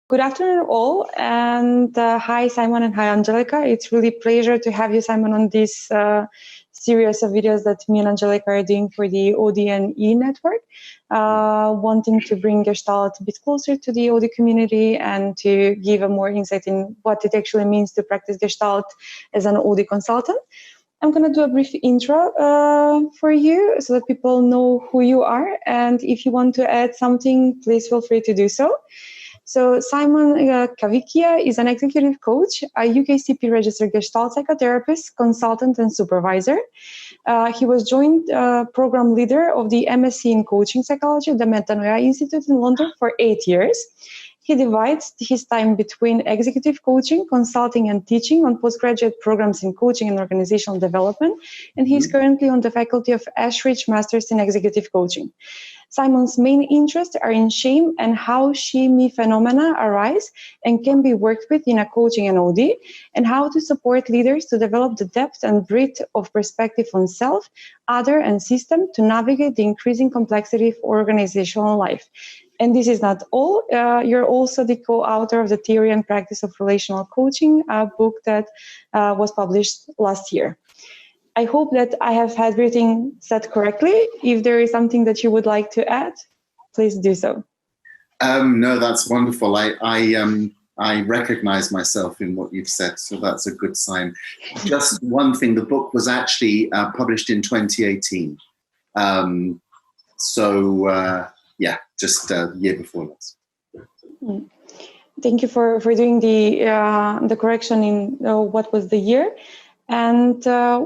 Good afternoon, all, and hi, Simon, and hi, Angelica. It's really a pleasure to have you, Simon, on this series of videos that me and Angelica are doing for the ODNE network, wanting to bring Gestalt a bit closer to the OD community and to give a more insight in what it actually means to practice Gestalt as an OD consultant. I'm going to do a brief intro for you so that people know who you are, and if you want to add something, please feel free to do so. So Simon Cavicchia is an executive coach, a UKCP registered Gestalt psychotherapist, consultant and supervisor. He was joint program leader of the MSc in coaching psychology at the Metanoia Institute in London for 8 years. He divides his time between executive coaching, consulting and teaching on postgraduate programs in coaching and organizational development, and he's currently on the faculty of Ashridge Masters in executive coaching. Simon's main interests are in shame and how she-me phenomena arise and can be worked with in a coaching and OD, and how to support leaders to develop the depth and breadth of perspective on self, other, and system to navigate the increasing complexity of organizational life. And this is not all. You're also the co-author of the Theory and Practice of Relational Coaching, a book that was published last year. I hope that I have had everything said correctly. If there is something that you would like to add, please do so. No, that's wonderful. I recognize myself in what you've said, so that's a good sign. Just one thing, the book was actually published in 2018. Yeah, just a year before this. Thank you for doing the correction in what was the year. And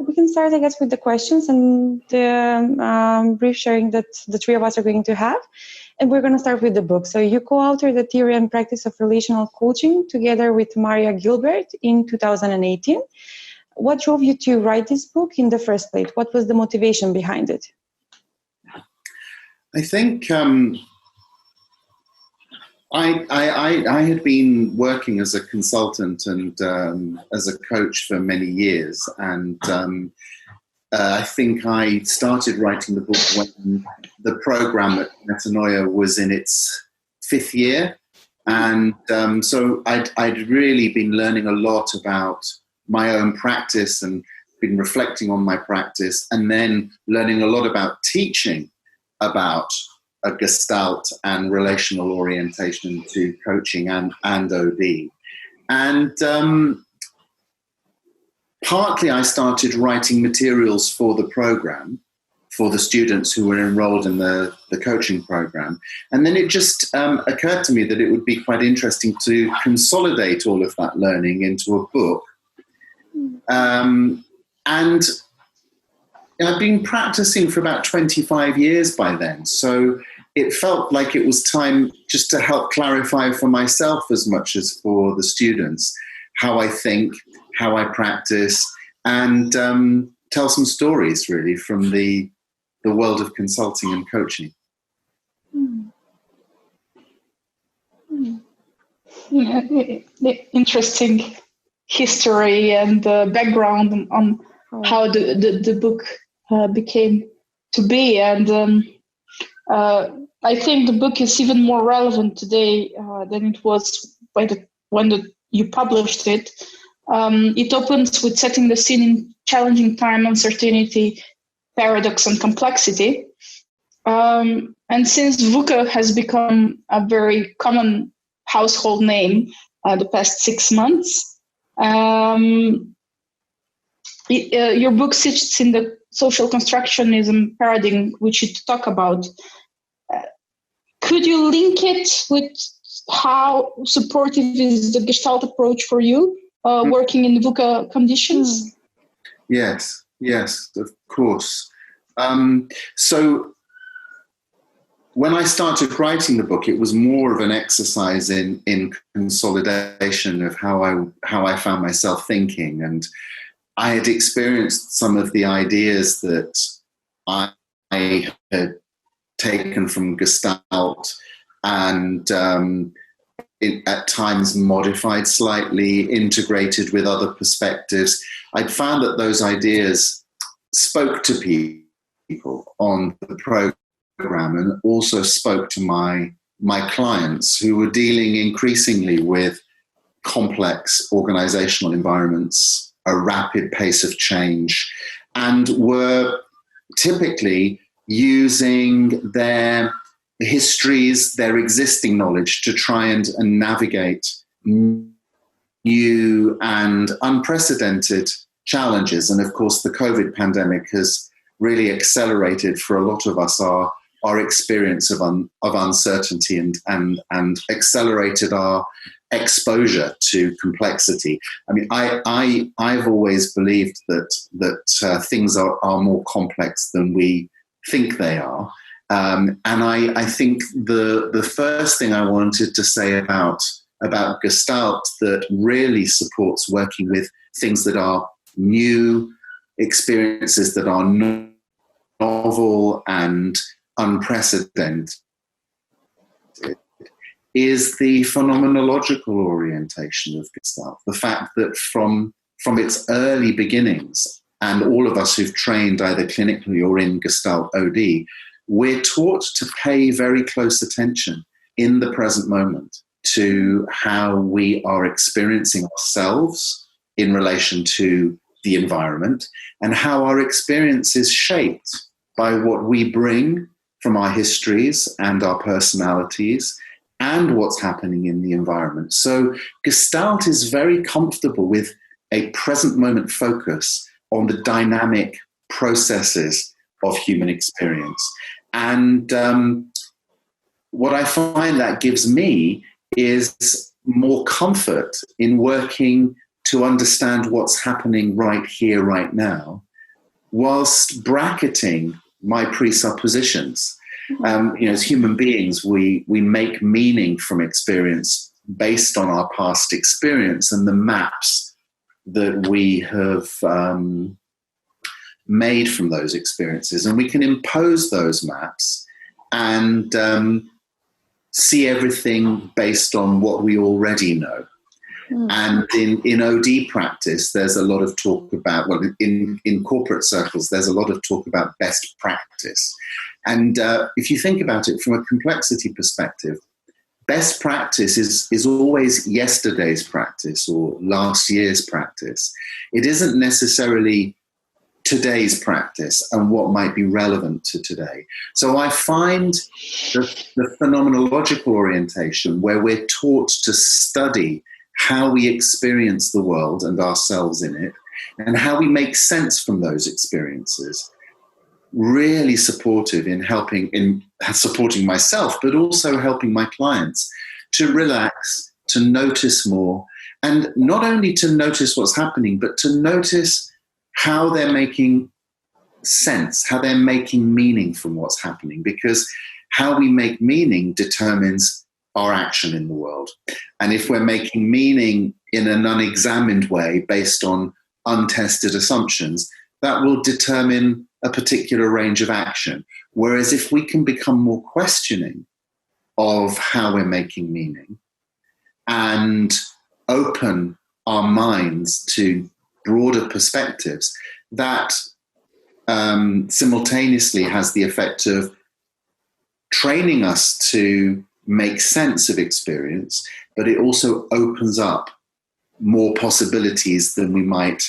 we can start, I guess, with the questions and the brief sharing that the three of us are going to have. And we're going to start with the book. So you co-authored the Theory and Practice of Relational Coaching together with Maria Gilbert in 2018. What drove you to write this book in the first place? What was the motivation behind it? I think I had been working as a consultant and as a coach for many years, and I think I started writing the book when the program at Metanoia was in its 5th year, and so I'd really been learning a lot about my own practice and been reflecting on my practice, and then learning a lot about teaching about a Gestalt and relational orientation to coaching and OD. And partly I started writing materials for the program, for the students who were enrolled in the coaching program. And then it just occurred to me that it would be quite interesting to consolidate all of that learning into a book. And I've been practicing for about 25 years by then, so it felt like it was time just to help clarify for myself as much as for the students how I think, how I practice, and tell some stories really from the world of consulting and coaching. Yeah, the interesting history and background on how the book became to be, and I think the book is even more relevant today than it was when you published it. It opens with setting the scene in challenging time, uncertainty, paradox, and complexity. And since VUCA has become a very common household name the past 6 months, your book sits in the social constructionism paradigm, which you talk about. Could you link it with how supportive is the Gestalt approach for you, working in VUCA conditions? Yes, of course. So when I started writing the book, it was more of an exercise in consolidation of how I found myself thinking, and I had experienced some of the ideas that I had taken from Gestalt and at times modified slightly, integrated with other perspectives. I'd found that those ideas spoke to people on the program and also spoke to my my clients who were dealing increasingly with complex organizational environments, a rapid pace of change, and were typically using their histories, their existing knowledge to try and navigate new and unprecedented challenges. And of course, the COVID pandemic has really accelerated for a lot of us our experience of uncertainty and accelerated our exposure to complexity. I mean, I've always believed that things are more complex than we think they are. And I think the first thing I wanted to say about Gestalt that really supports working with things that are new, experiences that are novel and unprecedented, is the phenomenological orientation of Gestalt. The fact that from its early beginnings, and all of us who've trained either clinically or in Gestalt OD, we're taught to pay very close attention in the present moment to how we are experiencing ourselves in relation to the environment, and how our experience is shaped by what we bring from our histories and our personalities and what's happening in the environment. So Gestalt is very comfortable with a present moment focus on the dynamic processes of human experience. And what I find that gives me is more comfort in working to understand what's happening right here, right now, whilst bracketing my presuppositions. As human beings, we make meaning from experience based on our past experience and the maps that we have made from those experiences. And we can impose those maps and see everything based on what we already know. And in OD practice, there's a lot of talk about, well, in corporate circles, there's a lot of talk about best practice. And if you think about it from a complexity perspective, best practice is always yesterday's practice or last year's practice. It isn't necessarily today's practice and what might be relevant to today. So I find the phenomenological orientation, where we're taught to study how we experience the world and ourselves in it, and how we make sense from those experiences, really supportive in supporting myself, but also helping my clients to relax, to notice more, and not only to notice what's happening, but to notice how they're making sense, how they're making meaning from what's happening, because how we make meaning determines our action in the world. And if we're making meaning in an unexamined way based on untested assumptions, that will determine a particular range of action. Whereas if we can become more questioning of how we're making meaning and open our minds to broader perspectives, that simultaneously has the effect of training us to make sense of experience, but it also opens up more possibilities than we might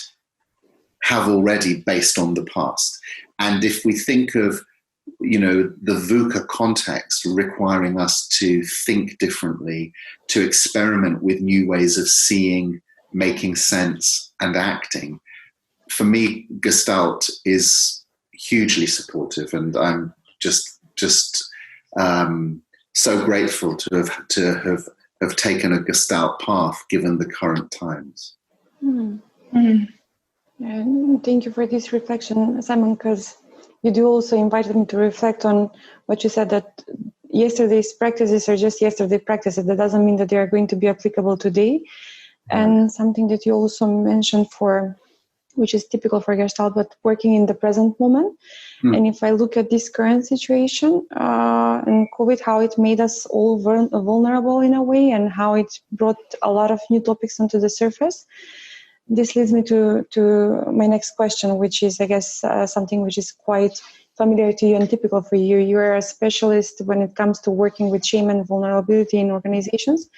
have already based on the past. And if we think of, the VUCA context requiring us to think differently, to experiment with new ways of seeing, making sense, and acting, for me, Gestalt is hugely supportive, and I'm just so grateful to have taken a Gestalt path given the current times. Thank you for this reflection, Simon, because you do also invited me to reflect on what you said, that yesterday's practices are just yesterday practices. That doesn't mean that they are going to be applicable today. And something that you also mentioned which is typical for Gestalt, but working in the present moment. And if I look at this current situation and COVID, how it made us all vulnerable in a way, and how it brought a lot of new topics onto the surface, this leads me to my next question, which is, I guess, something which is quite familiar to you and typical for you. You are a specialist when it comes to working with shame and vulnerability in organizations.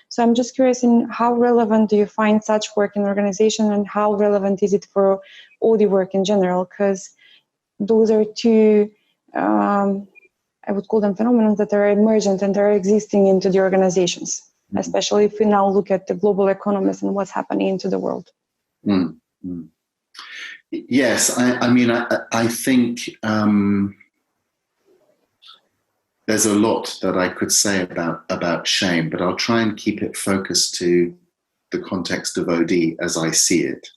So I'm just curious, in how relevant do you find such work in organization, and how relevant is it for OD work in general? Because those are two, I would call them phenomena that are emergent and are existing into the organizations, especially if we now look at the global economies and what's happening into the world. Mm-hmm. Yes, I think there's a lot that I could say about shame, but I'll try and keep it focused to the context of OD as I see it.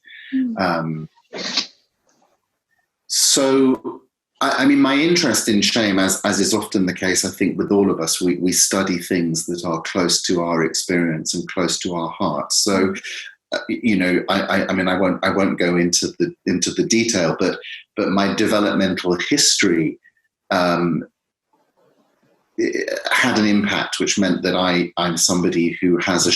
So, my interest in shame, as is often the case, I think, with all of us, we study things that are close to our experience and close to our hearts. So, I won't go into the detail, but my developmental history had an impact, which meant that I'm somebody who has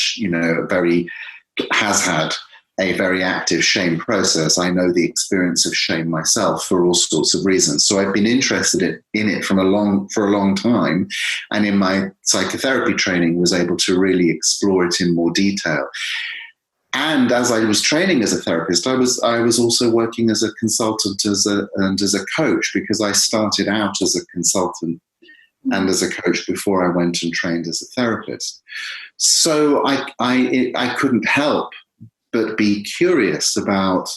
had a very active shame process. I know the experience of shame myself for all sorts of reasons. So I've been interested in it for a long time, and in my psychotherapy training was able to really explore it in more detail. And as I was training as a therapist, I was also working as a consultant and as a coach, because I started out as a consultant and as a coach before I went and trained as a therapist. So I couldn't help but be curious about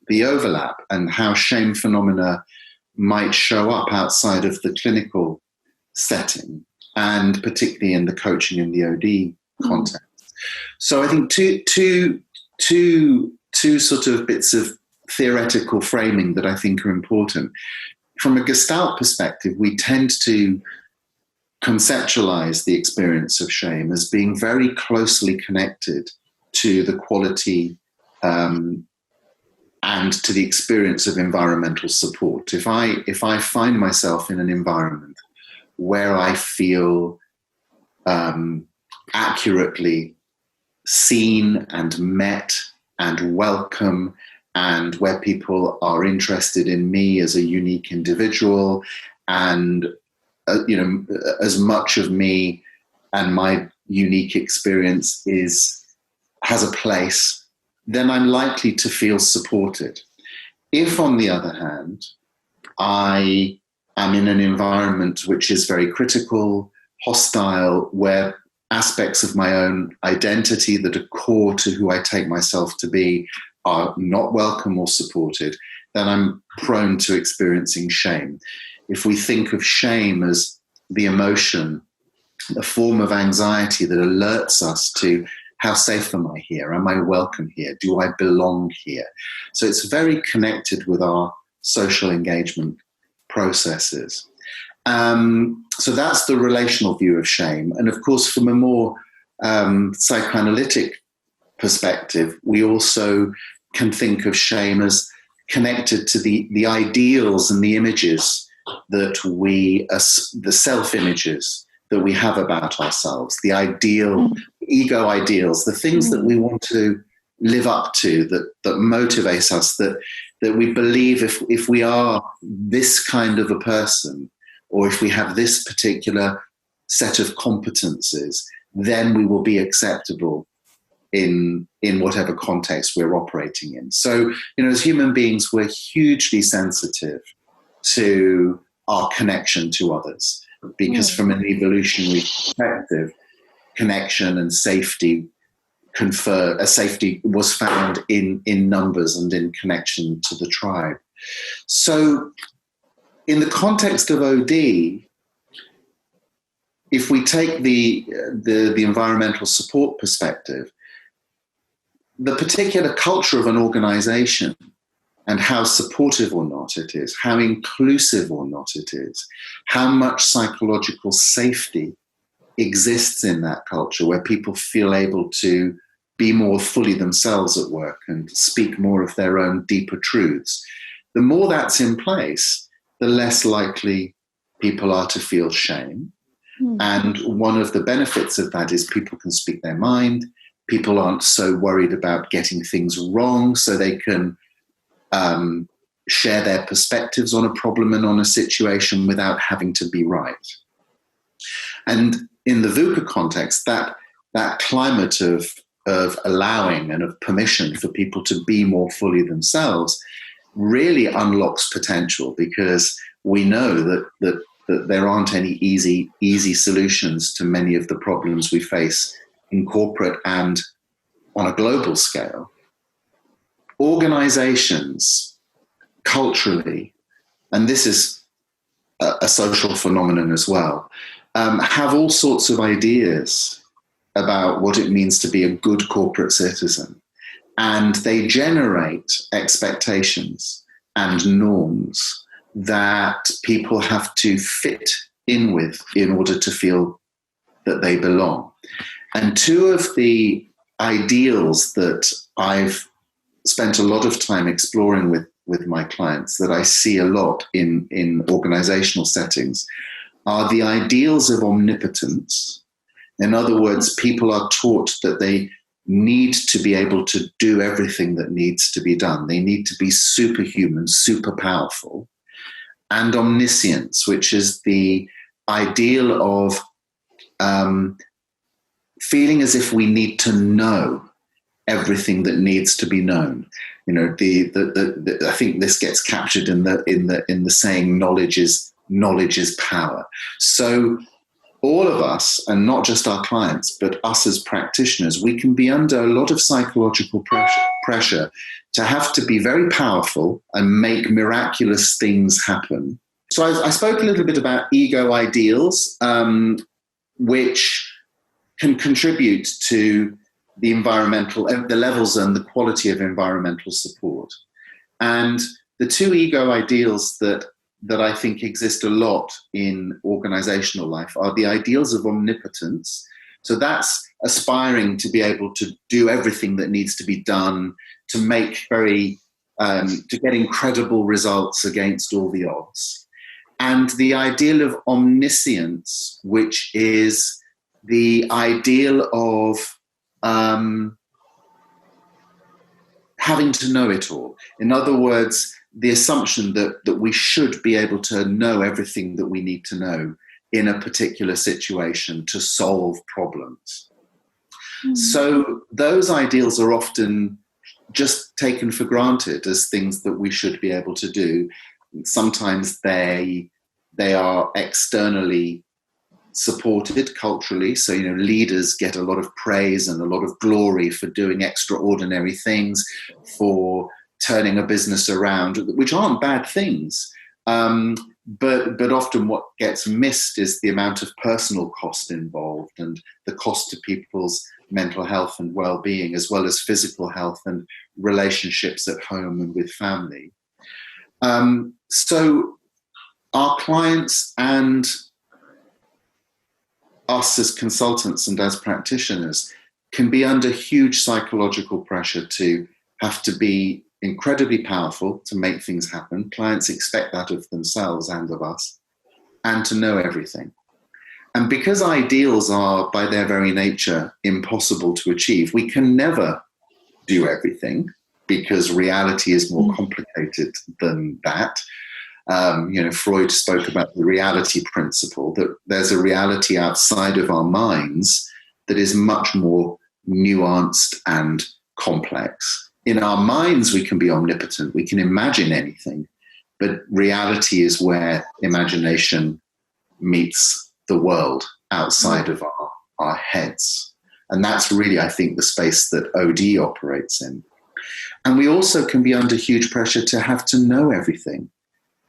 the overlap and how shame phenomena might show up outside of the clinical setting, and particularly in the coaching and the OD context. So I think two sort of bits of theoretical framing that I think are important. From a Gestalt perspective, we tend to conceptualize the experience of shame as being very closely connected to the quality and to the experience of environmental support. If I find myself in an environment where I feel accurately seen and met and welcome, and where people are interested in me as a unique individual, and as much of me and my unique experience has a place, then I'm likely to feel supported. If, on the other hand, I am in an environment which is very critical, hostile, where aspects of my own identity that are core to who I take myself to be are not welcome or supported, then I'm prone to experiencing shame. If we think of shame as the emotion, a form of anxiety that alerts us to, how safe am I here? Am I welcome here? Do I belong here? So it's very connected with our social engagement processes. So that's the relational view of shame. And of course, from a more psychoanalytic perspective, we also can think of shame as connected to the ideals and the images that the self-images that we have about ourselves, the ideal, ego ideals, the things that we want to live up to, that motivates us, that we believe if we are this kind of a person, or if we have this particular set of competences, then we will be acceptable in whatever context we're operating in. So, as human beings, we're hugely sensitive to our connection to others, because from an evolutionary perspective, connection and safety safety was found in numbers and in connection to the tribe. So in the context of OD, if we take the environmental support perspective, the particular culture of an organization and how supportive or not it is, how inclusive or not it is, how much psychological safety exists in that culture where people feel able to be more fully themselves at work and speak more of their own deeper truths. The more that's in place, the less likely people are to feel shame. And one of the benefits of that is people can speak their mind. People aren't so worried about getting things wrong, so they can share their perspectives on a problem and on a situation without having to be right. And in the VUCA context, that climate of allowing and of permission for people to be more fully themselves really unlocks potential, because we know that there aren't any easy solutions to many of the problems we face in corporate and on a global scale. Organizations, culturally, and this is a social phenomenon as well, have all sorts of ideas about what it means to be a good corporate citizen. And they generate expectations and norms that people have to fit in with in order to feel that they belong. And two of the ideals that I've spent a lot of time exploring with my clients, that I see a lot in organizational settings, are the ideals of omnipotence. In other words, people are taught that they need to be able to do everything that needs to be done. They need to be superhuman, super powerful. And omniscience, which is the ideal of feeling as if we need to know everything that needs to be known. You know, I think this gets captured in the saying, knowledge is power. So all of us, and not just our clients, but us as practitioners, we can be under a lot of psychological pressure to have to be very powerful and make miraculous things happen. So I spoke a little bit about ego ideals, which can contribute to the levels and the quality of environmental support. And the two ego ideals that I think exist a lot in organizational life are the ideals of omnipotence. So that's aspiring to be able to do everything that needs to be done, to make to get incredible results against all the odds. And the ideal of omniscience, which is the ideal of having to know it all. In other words, the assumption that we should be able to know everything that we need to know in a particular situation to solve problems. Mm. So those ideals are often just taken for granted as things that we should be able to do. Sometimes they are externally supported culturally. So, you know, leaders get a lot of praise and a lot of glory for doing extraordinary things, for turning a business around, which aren't bad things. But often what gets missed is the amount of personal cost involved and the cost to people's mental health and well-being, as well as physical health and relationships at home and with family. So our clients and us as consultants and as practitioners can be under huge psychological pressure to have to be incredibly powerful to make things happen. Clients expect that of themselves and of us, and to know everything. And because ideals are, by their very nature, impossible to achieve, we can never do everything, because reality is more complicated than that. Freud spoke about the reality principle, that there's a reality outside of our minds that is much more nuanced and complex. In our minds, we can be omnipotent, we can imagine anything, but reality is where imagination meets the world outside of our heads. And that's really, I think, the space that OD operates in. And we also can be under huge pressure to have to know everything.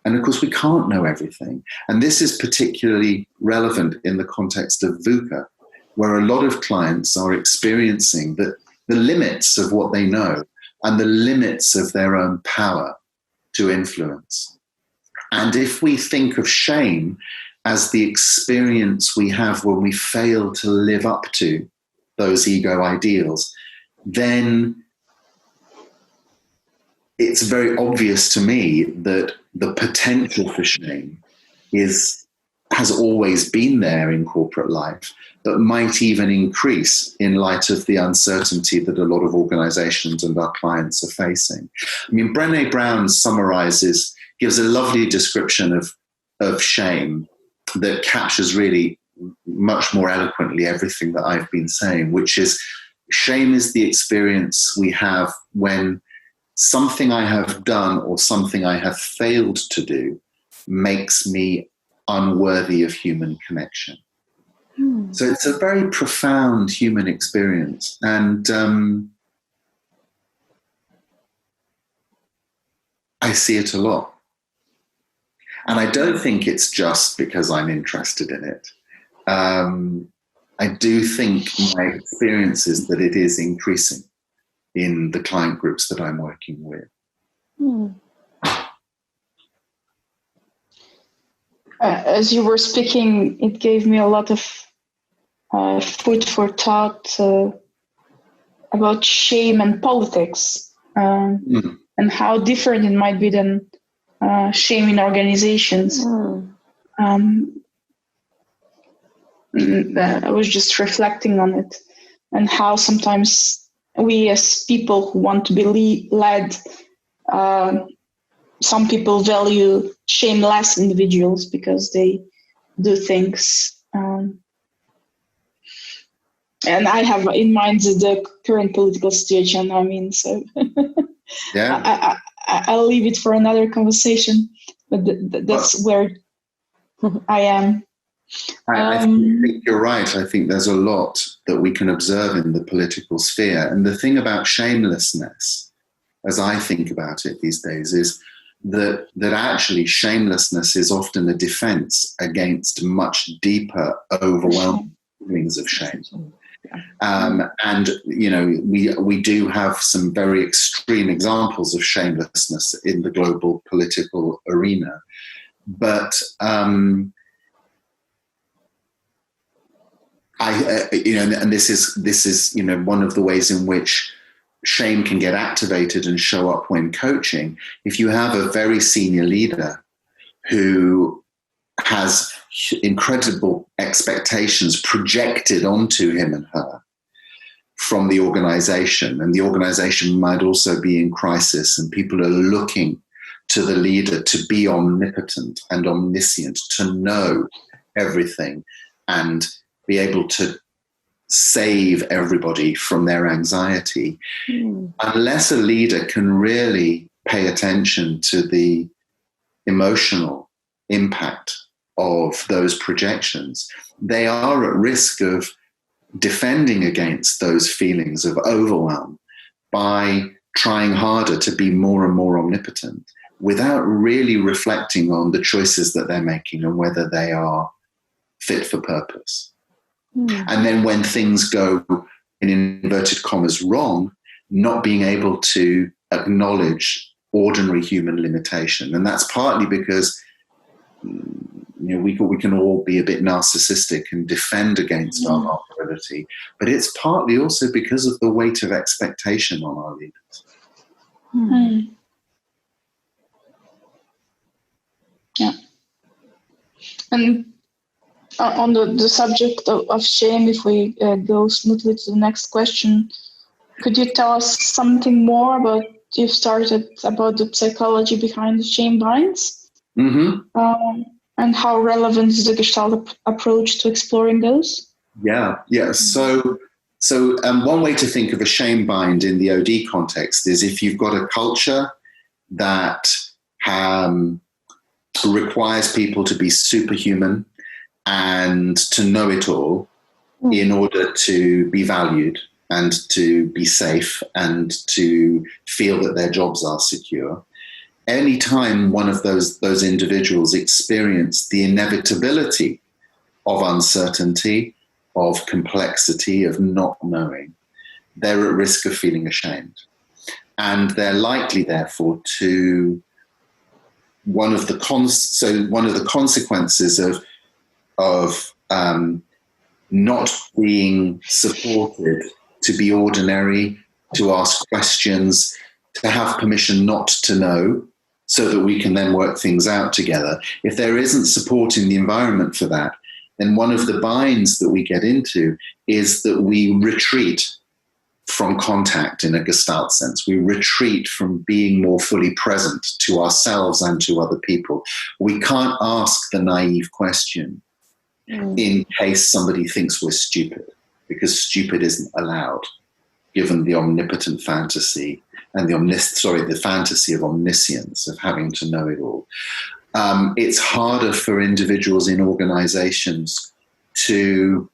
And of course, we can't know everything. And this is particularly relevant in the context of VUCA, where a lot of clients are experiencing the limits of what they know and the limits of their own power to influence. And if we think of shame as the experience we have when we fail to live up to those ego ideals, then it's very obvious to me that the potential for shame is has always been there in corporate life, but might even increase in light of the uncertainty that a lot of organizations and our clients are facing. I mean, Brené Brown gives a lovely description of shame that captures really much more eloquently everything that I've been saying, which is shame is the experience we have when something I have done or something I have failed to do makes me unworthy of human connection. So it's a very profound human experience. And I see it a lot. And I don't think it's just because I'm interested in it. I do think my experience is that it is increasing in the client groups that I'm working with. As you were speaking, it gave me a lot of food for thought about shame and politics, and how different it might be than shame in organizations. I was just reflecting on it, and how sometimes we as people who want to be led, some people value shameless individuals because they do things. And I have in mind the current political situation. I mean, so yeah. I'll leave it for another conversation, but that's where I am. I think you're right. I think there's a lot that we can observe in the political sphere. And the thing about shamelessness, as I think about it these days, is that actually shamelessness is often a defense against much deeper, overwhelming feelings of shame. And, you know, we do have some very extreme examples of shamelessness in the global political arena. But and this is, you know, one of the ways in which shame can get activated and show up when coaching. If you have a very senior leader who has incredible expectations projected onto him and her from the organization, and the organization might also be in crisis, and people are looking to the leader to be omnipotent and omniscient, to know everything and be able to save everybody from their anxiety. Unless a leader can really pay attention to the emotional impact of those projections, they are at risk of defending against those feelings of overwhelm by trying harder to be more and more omnipotent without really reflecting on the choices that they're making and whether they are fit for purpose. And then when things go, in inverted commas, wrong, not being able to acknowledge ordinary human limitation. And that's partly because, you know, we can all be a bit narcissistic and defend against our vulnerability, but it's partly also because of the weight of expectation on our leaders. Yeah. And on the subject of shame, if we go smoothly to the next question, could you tell us something more about, you've started about the psychology behind the shame binds? And how relevant is the Gestalt approach to exploring those? Yeah. So one way to think of a shame bind in the OD context is if you've got a culture that requires people to be superhuman and to know it all in order to be valued and to be safe and to feel that their jobs are secure. Any time one of those individuals experience the inevitability of uncertainty, of complexity, of not knowing, they're at risk of feeling ashamed. And they're likely, therefore, to one of the consequences of not being supported to be ordinary, to ask questions, to have permission not to know, so that we can then work things out together. If there isn't support in the environment for that, then one of the binds that we get into is that we retreat from contact in a Gestalt sense. We retreat from being more fully present to ourselves and to other people. We can't ask the naive question in case somebody thinks we're stupid, because stupid isn't allowed, given the omnipotent fantasy and the fantasy of omniscience, of having to know it all. It's harder for individuals in organizations to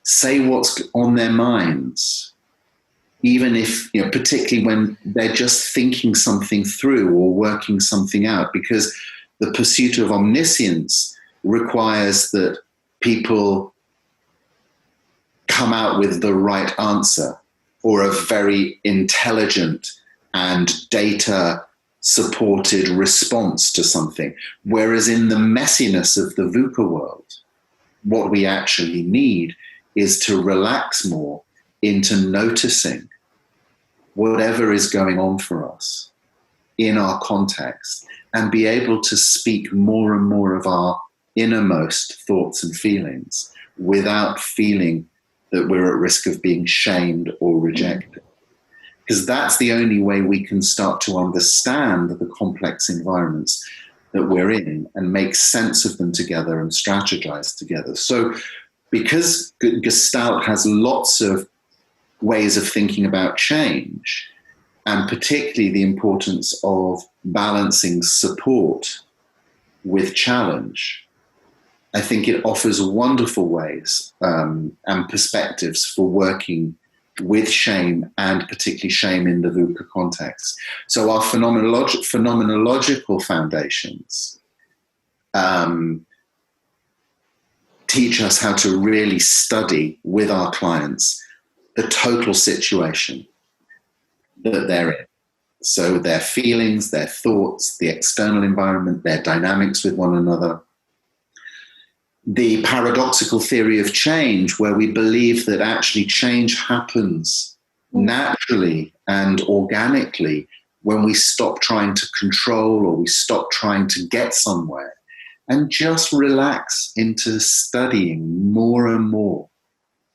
say what's on their minds, even if, particularly when they're just thinking something through or working something out, because the pursuit of omniscience requires that people come out with the right answer or a very intelligent and data-supported response to something. Whereas in the messiness of the VUCA world, what we actually need is to relax more into noticing whatever is going on for us in our context and be able to speak more and more of our innermost thoughts and feelings without feeling that we're at risk of being shamed or rejected. Because that's the only way we can start to understand the complex environments that we're in and make sense of them together and strategize together. So because Gestalt has lots of ways of thinking about change, and particularly the importance of balancing support with challenge, I think it offers wonderful ways and perspectives for working with shame, and particularly shame in the VUCA context. So our phenomenological foundations teach us how to really study with our clients the total situation that they're in. So their feelings, their thoughts, the external environment, their dynamics with one another. The paradoxical theory of change, where we believe that actually change happens naturally and organically when we stop trying to control or we stop trying to get somewhere and just relax into studying more and more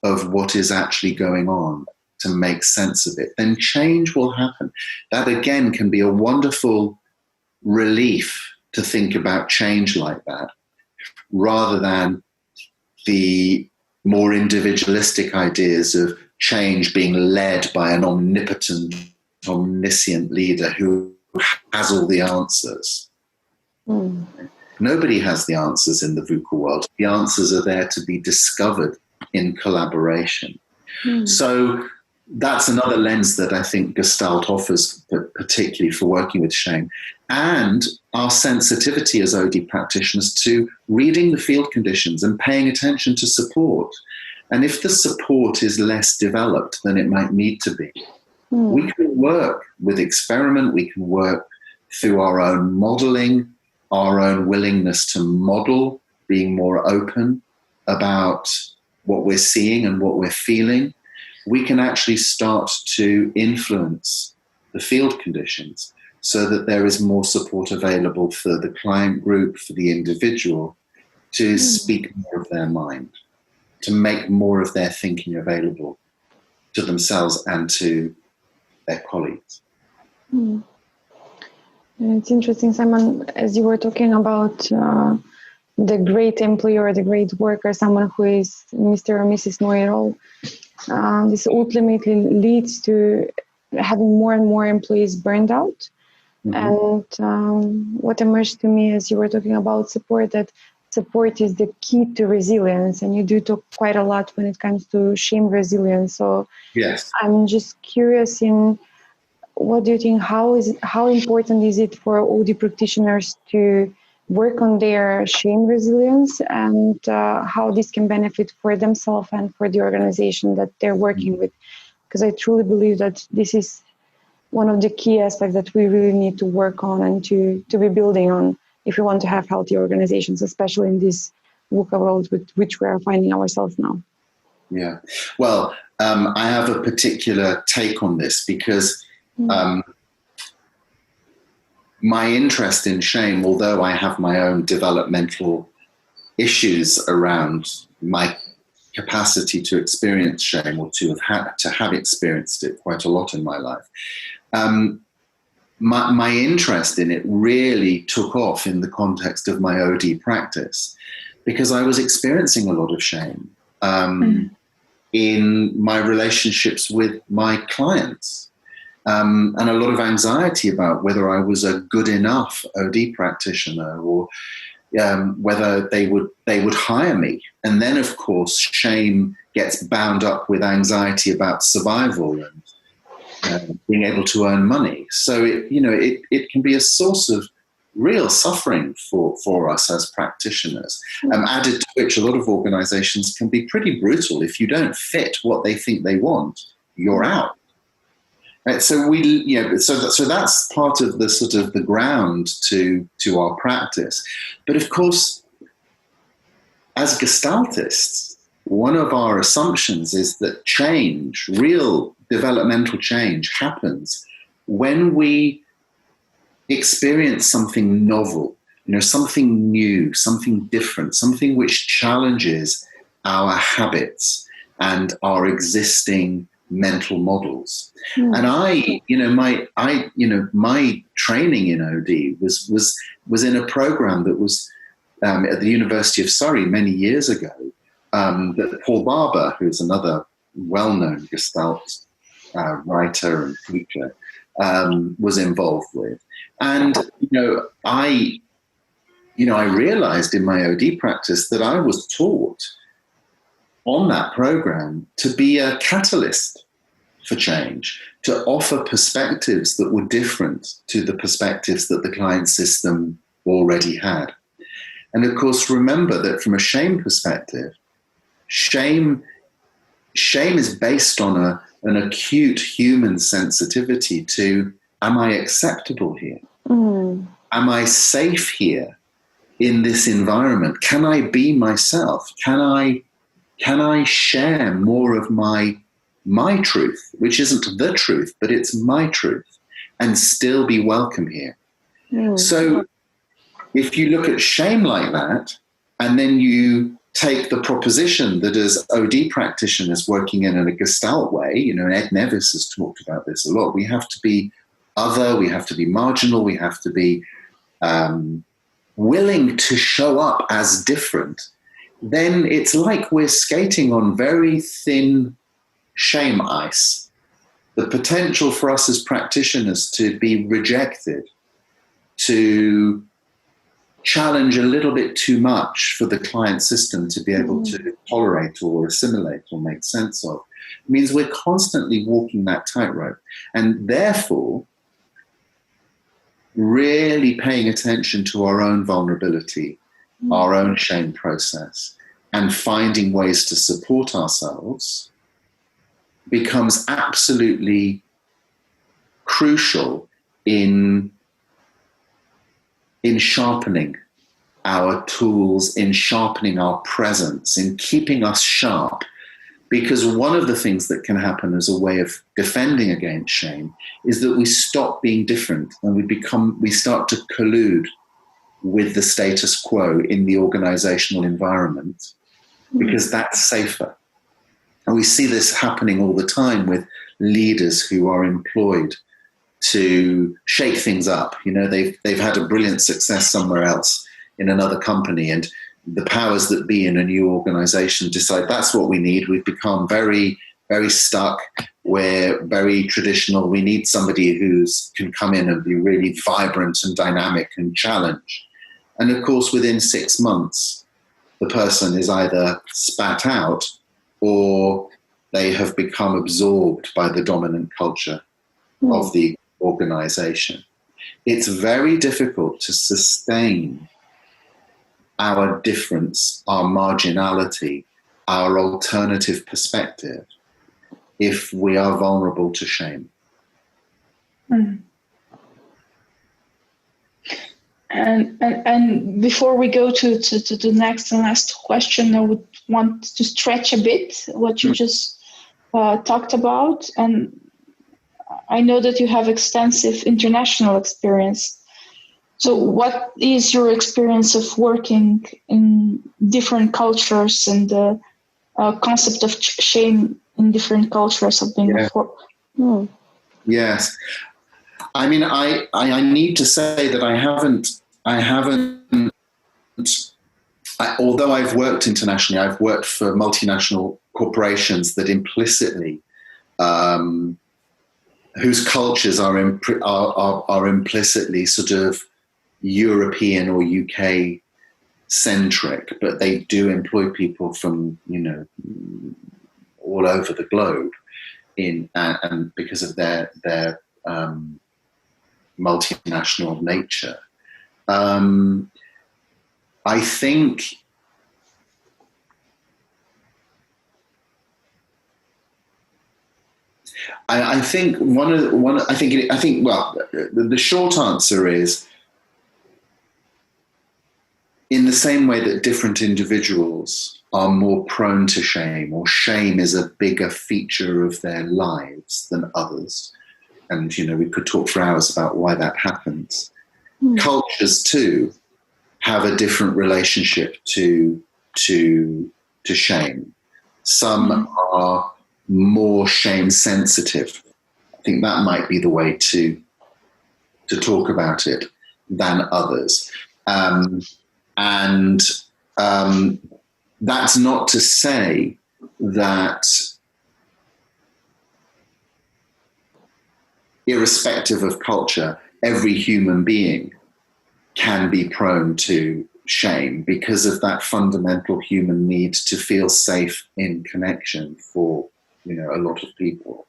of what is actually going on to make sense of it, then change will happen. That again can be a wonderful relief to think about change like that, rather than the more individualistic ideas of change being led by an omnipotent, omniscient leader who has all the answers. Nobody has the answers in the VUCA world. The answers are there to be discovered in collaboration. So that's another lens that I think Gestalt offers, particularly for working with shame, and our sensitivity as OD practitioners to reading the field conditions and paying attention to support. And if the support is less developed than it might need to be, we can work with experiment, we can work through our own modeling, our own willingness to model, being more open about what we're seeing and what we're feeling. We can actually start to influence the field conditions so that there is more support available for the client group, for the individual, to speak more of their mind, to make more of their thinking available to themselves and to their colleagues. It's interesting, Simon, as you were talking about the great employee or the great worker, someone who is Mr. or Mrs. Know-it-all. This ultimately leads to having more and more employees burned out. And what emerged to me as you were talking about support, that support is the key to resilience. And you do talk quite a lot when it comes to shame resilience. So yes, I'm just curious in what do you think, how important is it for OD practitioners to work on their shame resilience, and how this can benefit for themselves and for the organization that they're working with? Because I truly believe that this is one of the key aspects that we really need to work on and to be building on if we want to have healthy organizations, especially in this VUCA world with which we are finding ourselves now. Yeah. Well, I have a particular take on this because my interest in shame, although I have my own developmental issues around my capacity to experience shame, or to have experienced it quite a lot in my life, my interest in it really took off in the context of my OD practice, because I was experiencing a lot of shame in my relationships with my clients. And a lot of anxiety about whether I was a good enough OD practitioner, or whether they would hire me. And then, of course, shame gets bound up with anxiety about survival and being able to earn money. So it can be a source of real suffering for us as practitioners. Added to which, a lot of organisations can be pretty brutal. If you don't fit what they think they want, you're out. Right, so so that's part of the sort of the ground to our practice. But of course, as Gestaltists, one of our assumptions is that change, real developmental change, happens when we experience something novel, something new, something different, something which challenges our habits and our existing mental models. And my training in OD was in a program that was at the University of Surrey many years ago, that Paul Barber, who's another well-known Gestalt writer and teacher, was involved with. And I realized in my OD practice that I was taught on that program to be a catalyst for change, to offer perspectives that were different to the perspectives that the client system already had. And of course, remember that from a shame perspective, shame is based on an acute human sensitivity to, am I acceptable here? Am I safe here in this environment? Can I be myself? Can I share more of my truth, which isn't the truth, but it's my truth, and still be welcome here? So if you look at shame like that, and then you take the proposition that as OD practitioners working in a Gestalt way, and Ed Nevis has talked about this a lot, we have to be other, we have to be marginal, we have to be willing to show up as different, then it's like we're skating on very thin shame ice. The potential for us as practitioners to be rejected, to challenge a little bit too much for the client system to be able to tolerate or assimilate or make sense of, means we're constantly walking that tightrope. And therefore, really paying attention to our own vulnerability, our own shame process, and finding ways to support ourselves becomes absolutely crucial in sharpening our tools, in sharpening our presence, in keeping us sharp. Because one of the things that can happen as a way of defending against shame is that we stop being different and we start to collude with the status quo in the organizational environment, because that's safer. And we see this happening all the time with leaders who are employed to shake things up. They've had a brilliant success somewhere else in another company, and the powers that be in a new organization decide that's what we need. We've become very, very stuck. We're very traditional. We need somebody who can come in and be really vibrant and dynamic and challenge. And of course, within 6 months, the person is either spat out or they have become absorbed by the dominant culture of the organization. It's very difficult to sustain our difference, our marginality, our alternative perspective if we are vulnerable to shame. And before we go to the next and last question, I would want to stretch a bit what you just talked about. And I know that you have extensive international experience. So what is your experience of working in different cultures and the concept of shame in different cultures of being Yes. I mean, I need to say that I haven't, although I've worked internationally, I've worked for multinational corporations that implicitly, whose cultures are implicitly sort of European or UK centric, but they do employ people from, all over the globe and because of their multinational nature. I think the short answer is, in the same way that different individuals are more prone to shame, or shame is a bigger feature of their lives than others, and we could talk for hours about why that happens. Cultures too have a different relationship to shame. Some are more shame sensitive. I think that might be the way to talk about it, than others. And that's not to say that, irrespective of culture, every human being can be prone to shame because of that fundamental human need to feel safe in connection for, a lot of people.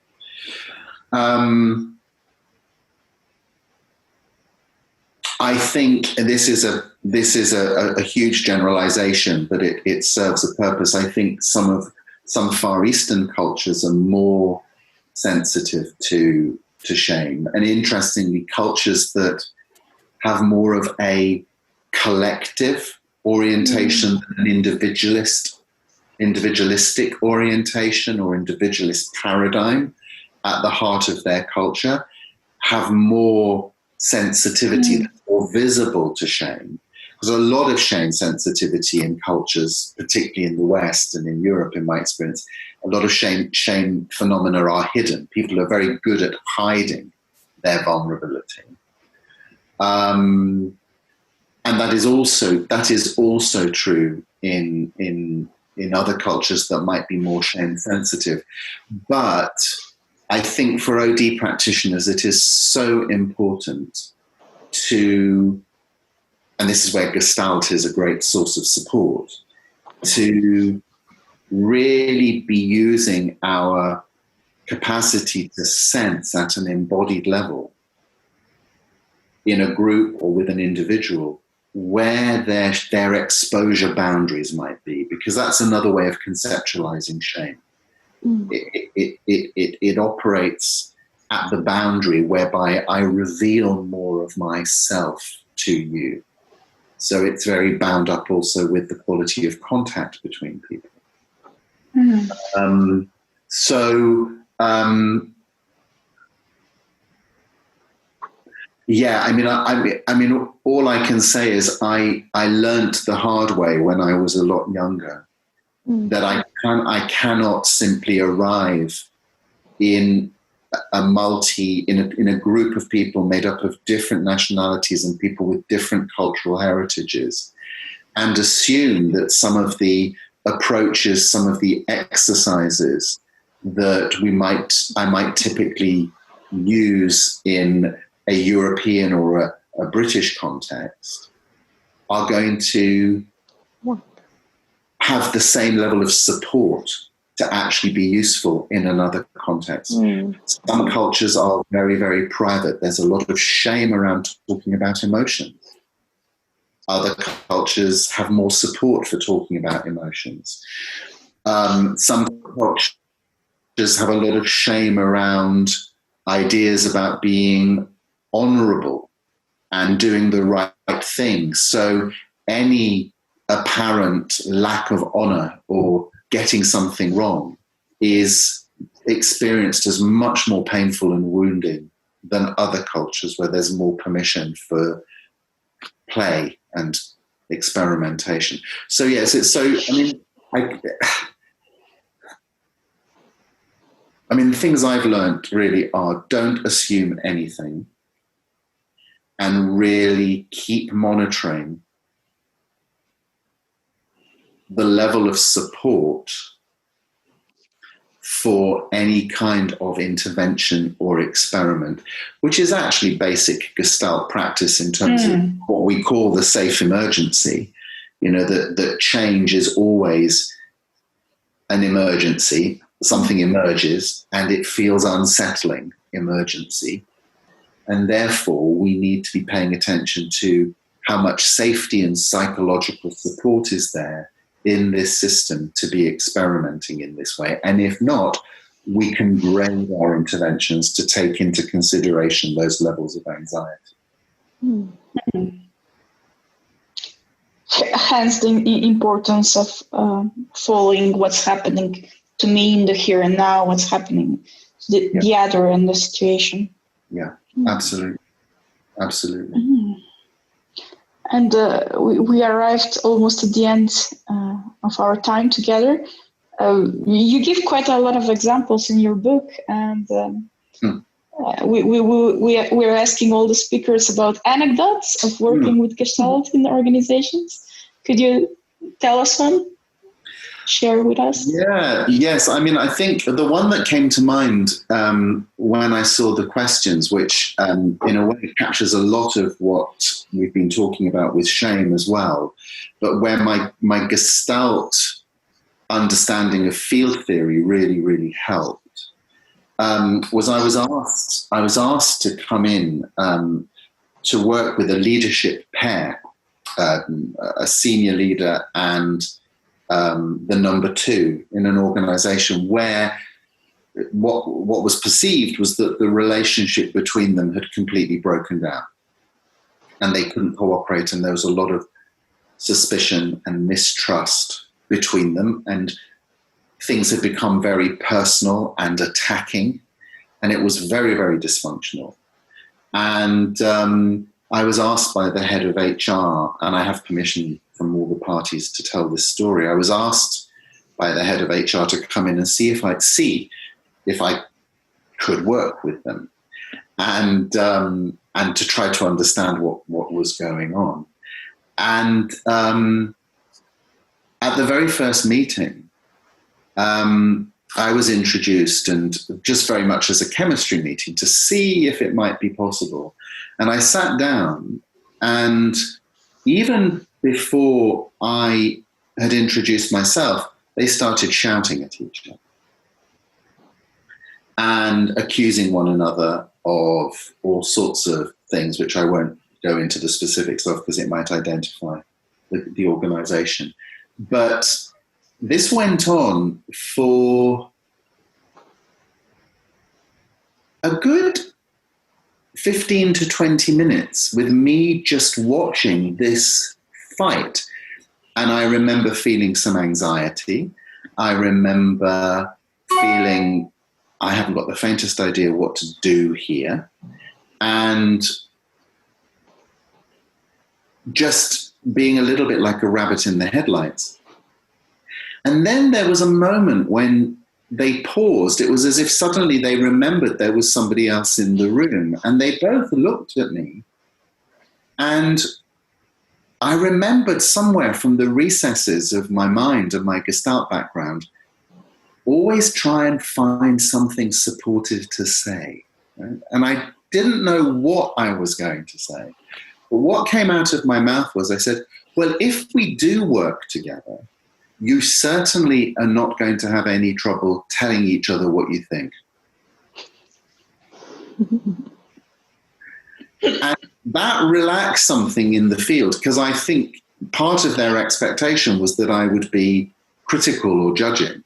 I think this is a huge generalization, but it serves a purpose. I think some Far Eastern cultures are more sensitive to shame, and interestingly, cultures that have more of a collective orientation than an individualistic orientation or individualist paradigm at the heart of their culture, have more sensitivity, more visible to shame. There's a lot of shame sensitivity in cultures, particularly in the West and in Europe, in my experience. A lot of shame phenomena are hidden. People are very good at hiding their vulnerability. And that is also true in other cultures that might be more shame sensitive. But I think for OD practitioners, it is so important to, and this is where Gestalt is a great source of support, to really be using our capacity to sense at an embodied level in a group or with an individual where their exposure boundaries might be, because that's another way of conceptualizing shame. It operates at the boundary whereby I reveal more of myself to you. So it's very bound up also with the quality of contact between people. Yeah, I mean, all I can say is I learnt the hard way when I was a lot younger that I cannot simply arrive in a group of people made up of different nationalities and people with different cultural heritages, and assume that some of the approaches, some of the exercises that I might typically use in a European or a British context are going to have the same level of support to actually be useful in another context. Some cultures are very, very private. There's a lot of shame around talking about emotions. Other cultures have more support for talking about emotions. Some cultures have a lot of shame around ideas about being honorable and doing the right thing. So any apparent lack of honor or getting something wrong is experienced as much more painful and wounding than other cultures where there's more permission for play and experimentation. So yes, it's so. I mean, the things I've learned really are: don't assume anything, and really keep monitoring the level of support for any kind of intervention or experiment, which is actually basic Gestalt practice in terms of what we call the safe emergency. You know, that change is always an emergency. Something emerges and it feels unsettling emergency. And therefore, we need to be paying attention to how much safety and psychological support is there in this system to be experimenting in this way. And if not, we can grade our interventions to take into consideration those levels of anxiety. Hence the importance of following what's happening to me in the here and now, what's happening to the other in the situation. Yeah, absolutely. Absolutely. And we arrived almost at the end of our time together. You give quite a lot of examples in your book, and we're asking all the speakers about anecdotes of working with Gestalt in the organizations. Could you tell us one? Share with us? Yes. I mean, I think the one that came to mind when I saw the questions, which in a way captures a lot of what we've been talking about with shame as well, but where my Gestalt understanding of field theory really, really helped, was I was asked to come in to work with a leadership pair, a senior leader and the number two in an organization where what was perceived was that the relationship between them had completely broken down and they couldn't cooperate, and there was a lot of suspicion and mistrust between them, and things had become very personal and attacking, and it was very, very dysfunctional. And I was asked by the head of HR, and I have permission from all the parties to tell this story. I was asked by the head of HR to come in and see if I could work with them, and to try to understand what was going on. And at the very first meeting, I was introduced, and just very much as a chemistry meeting to see if it might be possible. And I sat down, and even before I had introduced myself, they started shouting at each other and accusing one another of all sorts of things, which I won't go into the specifics of because it might identify the organization. But this went on for a good 15 to 20 minutes with me just watching this fight. And I remember feeling some anxiety. I remember feeling I haven't got the faintest idea what to do here. And just being a little bit like a rabbit in the headlights. And then there was a moment when they paused. It was as if suddenly they remembered there was somebody else in the room, and they both looked at me. And I remembered somewhere from the recesses of my mind and my Gestalt background, always try and find something supportive to say. Right? And I didn't know what I was going to say. But what came out of my mouth was I said, well, if we do work together, you certainly are not going to have any trouble telling each other what you think. And that relaxed something in the field, because I think part of their expectation was that I would be critical or judging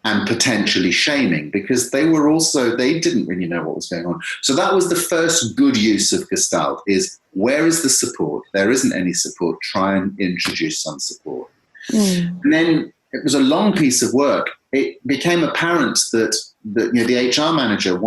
and potentially shaming, because they didn't really know what was going on. So that was the first good use of Gestalt, is where is the support? There isn't any support. Try and introduce some support. And then it was a long piece of work. It became apparent that the HR manager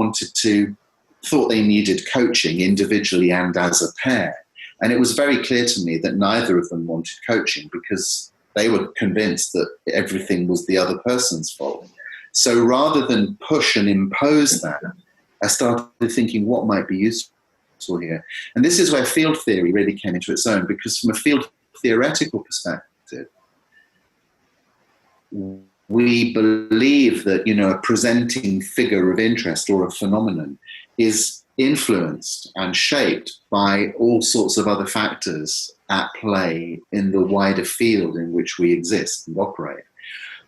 thought they needed coaching individually and as a pair. And it was very clear to me that neither of them wanted coaching because they were convinced that everything was the other person's fault. So rather than push and impose that, I started thinking what might be useful here. And this is where field theory really came into its own, because from a field theoretical perspective, we believe that, a presenting figure of interest or a phenomenon is influenced and shaped by all sorts of other factors at play in the wider field in which we exist and operate.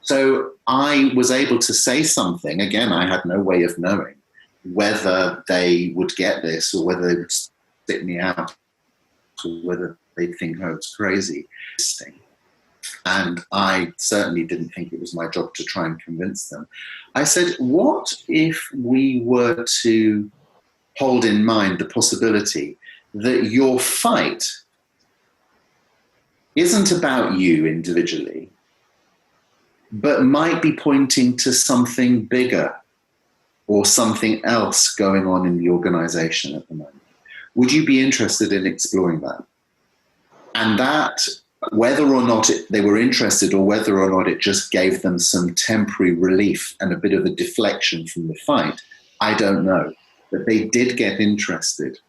So I was able to say something. Again, I had no way of knowing whether they would get this or whether they would spit me out or whether they'd think I was crazy. And I certainly didn't think it was my job to try and convince them. I said, what if we were to hold in mind the possibility that your fight isn't about you individually, but might be pointing to something bigger or something else going on in the organization at the moment? Would you be interested in exploring that? And that, whether or not they were interested or whether or not it just gave them some temporary relief and a bit of a deflection from the fight, I don't know. But they did get interested.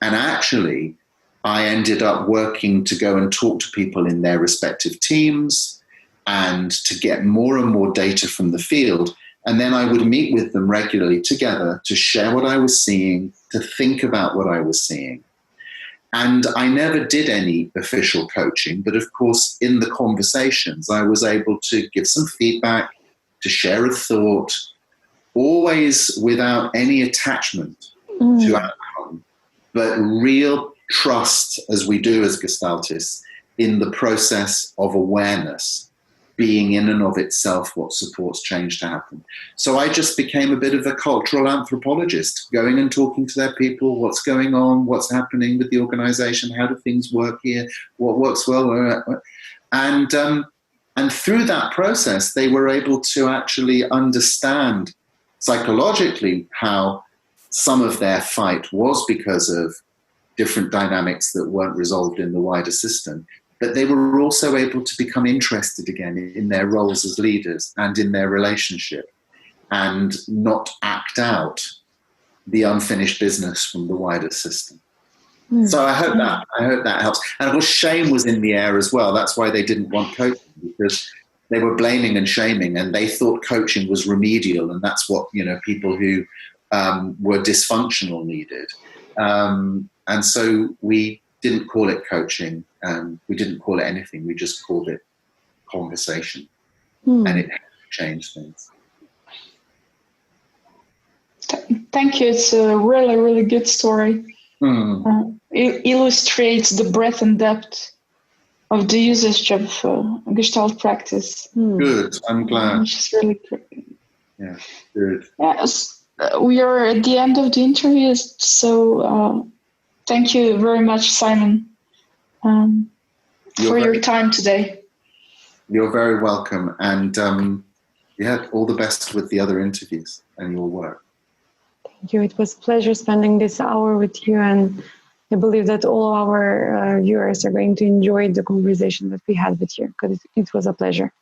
And actually, I ended up working to go and talk to people in their respective teams and to get more and more data from the field. And then I would meet with them regularly together to share what I was seeing, to think about what I was seeing. And I never did any official coaching, but of course, in the conversations, I was able to give some feedback, to share a thought, always without any attachment to outcome, but real trust, as we do as Gestaltists, in the process of awareness being in and of itself what supports change to happen. So I just became a bit of a cultural anthropologist, going and talking to their people, what's going on, what's happening with the organization, how do things work here, what works well. And through that process, they were able to actually understand psychologically how some of their fight was because of different dynamics that weren't resolved in the wider system. But they were also able to become interested again in their roles as leaders and in their relationship and not act out the unfinished business from the wider system. So I hope that helps. And of course, shame was in the air as well. That's why they didn't want coaching, because they were blaming and shaming, and they thought coaching was remedial, and that's what people who were dysfunctional needed. And so we didn't call it coaching. We didn't call it anything. We just called it conversation, and it changed things. Thank you. It's a really, really good story. It illustrates the breadth and depth of the usage of Gestalt practice. Good. I'm glad. Which is really great. Yeah. Good. Yes, we are at the end of the interview, so thank you very much, Simon, for your time today. You're very welcome, and all the best with the other interviews and your work. Thank you. It was a pleasure spending this hour with you, and I believe that all our viewers are going to enjoy the conversation that we had with you, because it was a pleasure.